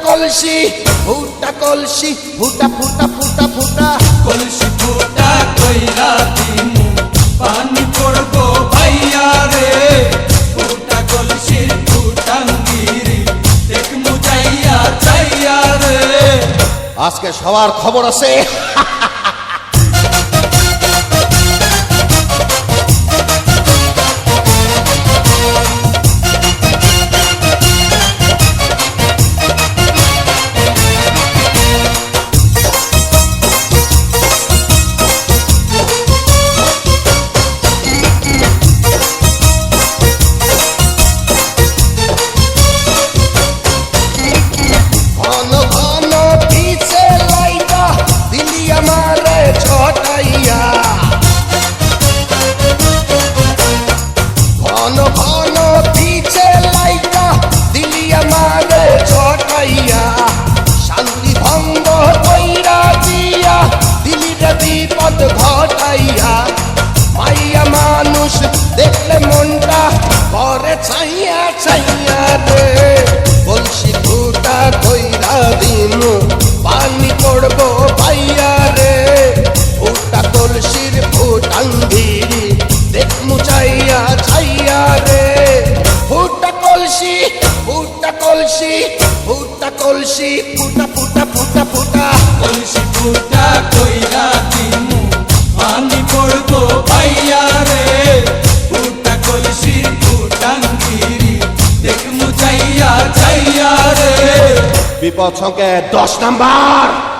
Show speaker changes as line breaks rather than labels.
কলসি ফুটা কলসি ফুটা ফুটা ফুটা ফুটা
কলসি ফুটা কইরা দিমু পানি পড়বো ভাইয়া রে ফুটা কলসির ফুটাঙ্গিরি দেখমু যাইয়া যাইয়া রে
আজকে সবার খবর আছে বিপদ ঘটাইয়া মাইয়া মানুষ দেখলে মনটা করে ছাইয়া ছাইয়া রে কলসি ফুটা কইরা দিমু পানি পড়বো ভাইয়া রে ফুটা কলসির ফুটাঙ্গিরি দেখমু চাইয়া ছাইয়া রে ফুটা কলসি ফুটা কলসি ফুটা কলসি ফুটা ফুটা ফুটা ফুটা
কলসি ফুটা কইরা দিমু পানি পড়বো ভাইয়া রে ফুটা কলসির ফুটাঙ্গিরি দেখমু যাইয়া যাইয়া রে
বিপদ সংকেত 10 নাম্বার।